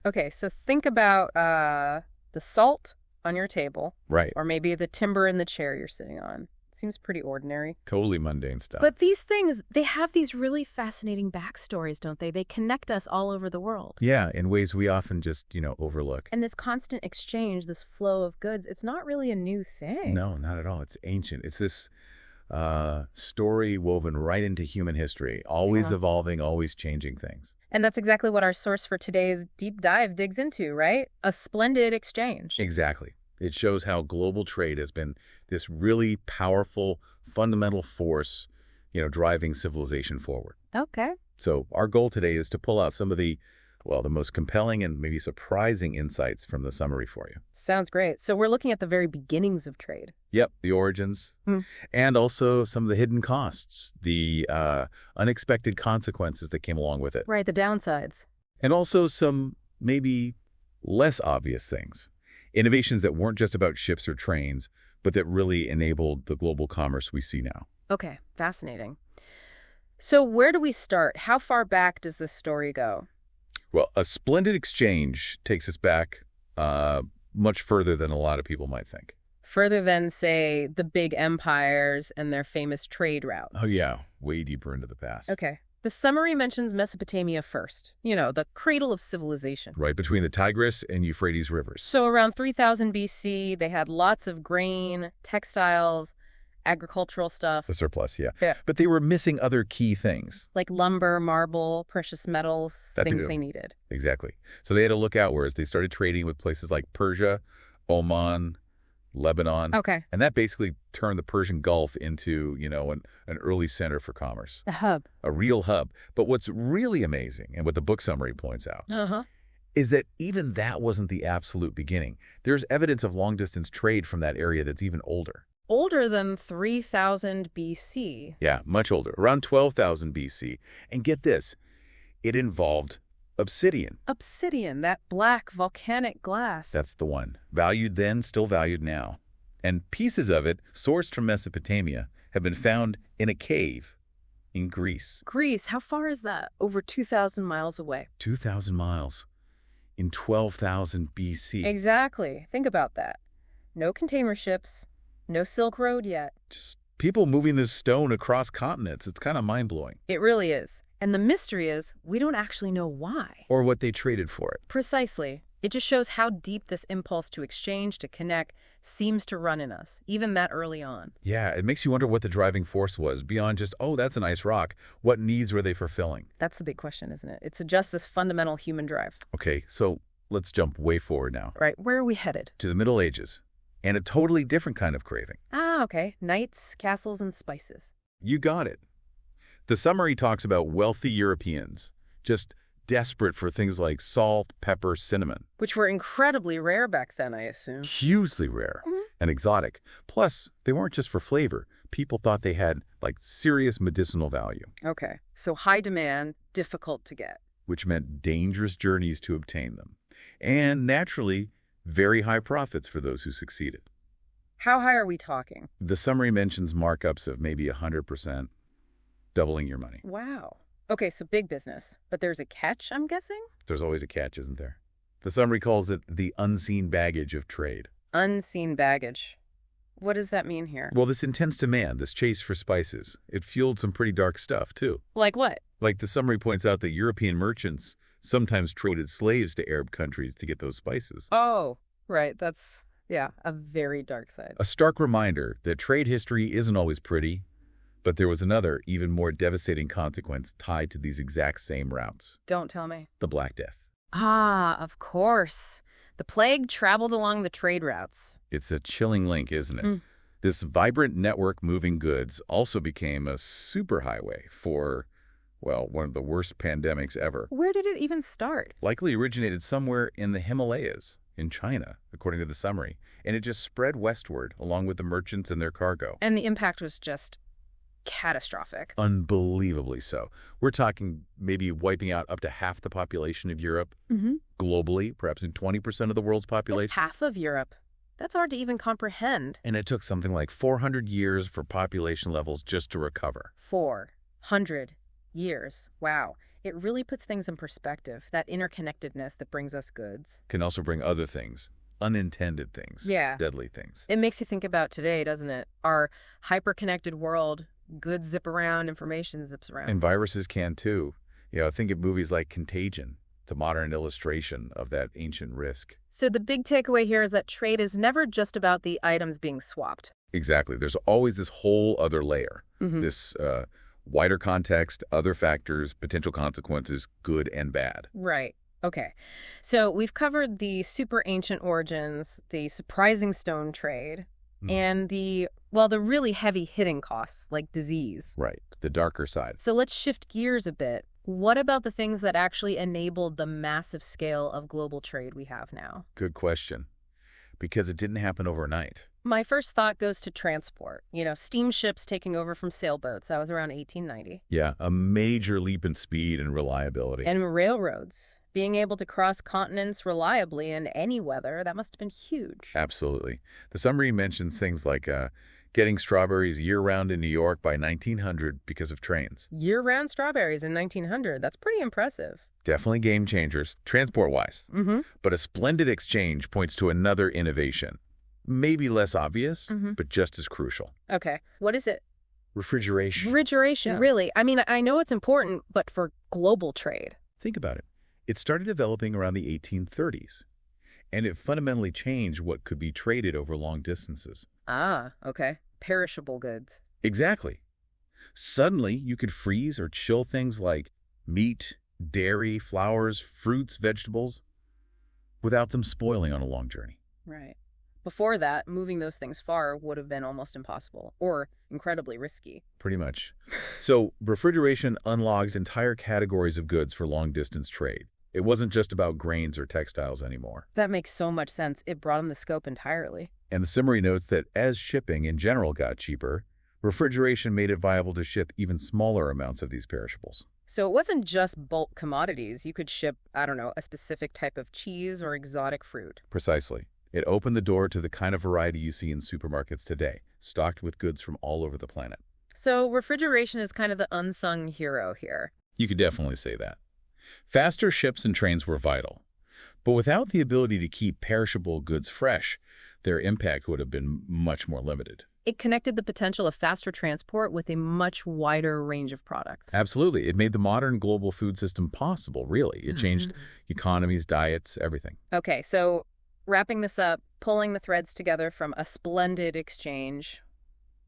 Okay, so think about the salt on your table, Right. or maybe the timber in the chair you're sitting on. Seems pretty ordinary. Totally mundane stuff. But these things, they have these really fascinating backstories, don't they? They connect us all over the world. Yeah, in ways we often just, overlook. And this constant exchange, this flow of goods, it's not really a new thing. No, not at all. It's ancient. It's this story woven right into human history, always evolving, always changing things. And that's exactly what our source for today's deep dive digs into, right? A Splendid Exchange. Exactly. It shows how global trade has been this really powerful, fundamental force, driving civilization forward. Okay. So our goal today is to pull out some of the most compelling and maybe surprising insights from the summary for you. Sounds great. So we're looking at the very beginnings of trade. Yep, the origins, and also some of the hidden costs, the unexpected consequences that came along with it. Right, the downsides. And also some maybe less obvious things. Innovations that weren't just about ships or trains, but that really enabled the global commerce we see now. Okay, fascinating. So where do we start? How far back does this story go? Well, A Splendid Exchange takes us back much further than a lot of people might think. Further than, say, the big empires and their famous trade routes. Oh, yeah. Way deeper into the past. Okay. The summary mentions Mesopotamia first. The cradle of civilization. Right, between the Tigris and Euphrates rivers. So around 3000 BC, they had lots of grain, textiles, agricultural stuff. The surplus, yeah. Yeah. But they were missing other key things. Like lumber, marble, precious metals, That things too. they needed. Exactly. So they had to look outwards. They started trading with places like Persia, Oman, Lebanon. Okay. And that basically turned the Persian Gulf into, an early center for commerce. A hub. A real hub. But what's really amazing, and what the book summary points out, is that even that wasn't the absolute beginning. There's evidence of long-distance trade from that area that's even older. Older than 3000 BC. Yeah, much older, around 12,000 BC. And get this, it involved obsidian. Obsidian, that black volcanic glass. That's the one. Valued then, still valued now. And pieces of it, sourced from Mesopotamia, have been found in a cave in Greece. Greece, how far is that? Over 2,000 miles away. 2,000 miles in 12,000 BC. Exactly. Think about that. No container ships, no Silk Road yet. Just people moving this stone across continents. It's kind of mind-blowing. It really is. And the mystery is, we don't actually know why. Or what they traded for it. Precisely. It just shows how deep this impulse to exchange, to connect, seems to run in us, even that early on. Yeah, it makes you wonder what the driving force was, beyond just, oh, that's a nice rock. What needs were they fulfilling? That's the big question, isn't it? It's just this fundamental human drive. Okay, so let's jump way forward now. Right, where are we headed? To the Middle Ages. And a totally different kind of craving. Ah, okay. Knights, castles, and spices. You got it. The summary talks about wealthy Europeans, just desperate for things like salt, pepper, cinnamon. Which were incredibly rare back then, I assume. Hugely rare and exotic. Plus, they weren't just for flavor. People thought they had, serious medicinal value. Okay, so high demand, difficult to get. Which meant dangerous journeys to obtain them. And naturally, very high profits for those who succeeded. How high are we talking? The summary mentions markups of maybe 100%, doubling your money. Wow. Okay, so big business. But there's a catch, I'm guessing? There's always a catch, isn't there? The summary calls it the unseen baggage of trade. Unseen baggage. What does that mean here? Well, this intense demand, this chase for spices, it fueled some pretty dark stuff, too. Like what? Like the summary points out that European merchants sometimes traded slaves to Arab countries to get those spices. Oh, right. That's, a very dark side. A stark reminder that trade history isn't always pretty, but there was another, even more devastating consequence tied to these exact same routes. Don't tell me. The Black Death. Ah, of course. The plague traveled along the trade routes. It's a chilling link, isn't it? This vibrant network moving goods also became a superhighway for, one of the worst pandemics ever. Where did it even start? Likely originated somewhere in the Himalayas, in China, according to the summary. And it just spread westward, along with the merchants and their cargo. And the impact was just catastrophic. Unbelievably so. We're talking maybe wiping out up to half the population of Europe. Globally, perhaps 20% of the world's population. Half of Europe. That's hard to even comprehend. And it took something like 400 years for population levels just to recover. 400 years. Wow. It really puts things in perspective, that interconnectedness that brings us goods. Can also bring other things, unintended things, Yeah. deadly things. It makes you think about today, doesn't it? Our hyper-connected world, goods zip around, information zips around. And viruses can too. Think of movies like Contagion. It's a modern illustration of that ancient risk. So the big takeaway here is that trade is never just about the items being swapped. Exactly. There's always this whole other layer, Mm-hmm. this wider context, other factors, potential consequences, good and bad. Right. Okay. So we've covered the super ancient origins, the surprising stone trade, and the really heavy hitting costs like disease. Right. The darker side. So let's shift gears a bit. What about the things that actually enabled the massive scale of global trade we have now? Good question. Because it didn't happen overnight. My first thought goes to transport. Steamships taking over from sailboats. That was around 1890. Yeah, a major leap in speed and reliability. And railroads. Being able to cross continents reliably in any weather, that must have been huge. Absolutely. The summary mentions things like getting strawberries year-round in New York by 1900 because of trains. Year-round strawberries in 1900. That's pretty impressive. Definitely game changers, transport-wise. Mm-hmm. But A Splendid Exchange points to another innovation. Maybe less obvious, but just as crucial. Okay. What is it? Refrigeration. Refrigeration, Yeah. really. I mean, I know it's important, but for global trade. Think about it. It started developing around the 1830s, and it fundamentally changed what could be traded over long distances. Ah, okay. Perishable goods. Exactly. Suddenly, you could freeze or chill things like meat, dairy, flowers, fruits, vegetables, without them spoiling on a long journey. Right. Before that, moving those things far would have been almost impossible or incredibly risky. Pretty much. So, refrigeration unlocks entire categories of goods for long-distance trade. It wasn't just about grains or textiles anymore. That makes so much sense. It broadened the scope entirely. And the summary notes that as shipping in general got cheaper, refrigeration made it viable to ship even smaller amounts of these perishables. So it wasn't just bulk commodities. You could ship, a specific type of cheese or exotic fruit. Precisely. It opened the door to the kind of variety you see in supermarkets today, stocked with goods from all over the planet. So refrigeration is kind of the unsung hero here. You could definitely say that. Faster ships and trains were vital. But without the ability to keep perishable goods fresh, their impact would have been much more limited. It connected the potential of faster transport with a much wider range of products. Absolutely. It made the modern global food system possible, really. It changed economies, diets, everything. Okay, so wrapping this up, pulling the threads together from A Splendid Exchange,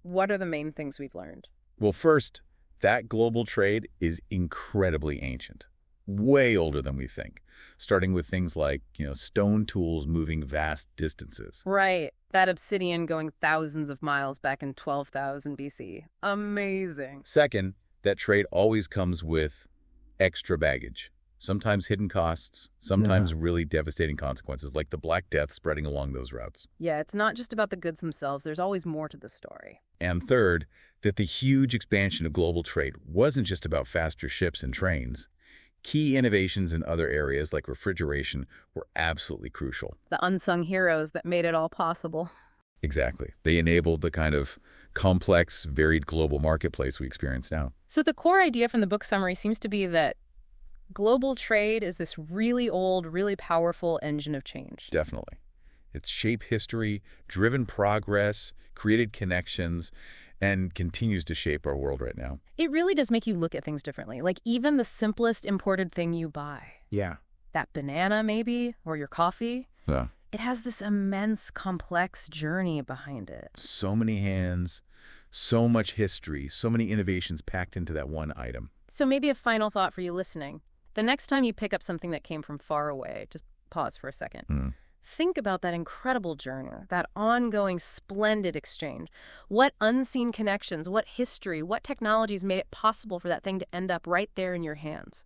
what are the main things we've learned? Well, first, that global trade is incredibly ancient. Way older than we think, starting with things like, stone tools moving vast distances. Right. That obsidian going thousands of miles back in 12,000 BC. Amazing. Second, that trade always comes with extra baggage. Sometimes hidden costs, sometimes really devastating consequences, like the Black Death spreading along those routes. Yeah, it's not just about the goods themselves. There's always more to the story. And third, that the huge expansion of global trade wasn't just about faster ships and trains. Key innovations in other areas, like refrigeration, were absolutely crucial. The unsung heroes that made it all possible. Exactly. They enabled the kind of complex, varied global marketplace we experience now. So the core idea from the book summary seems to be that global trade is this really old, really powerful engine of change. Definitely. It's shaped history, driven progress, created connections, and continues to shape our world right now. It really does make you look at things differently. Like even the simplest imported thing you buy. Yeah. That banana, maybe, or your coffee. Yeah. It has this immense, complex journey behind it. So many hands, so much history, so many innovations packed into that one item. So maybe a final thought for you listening. The next time you pick up something that came from far away, just pause for a second. Think about that incredible journey, that ongoing splendid exchange. What unseen connections, what history, what technologies made it possible for that thing to end up right there in your hands?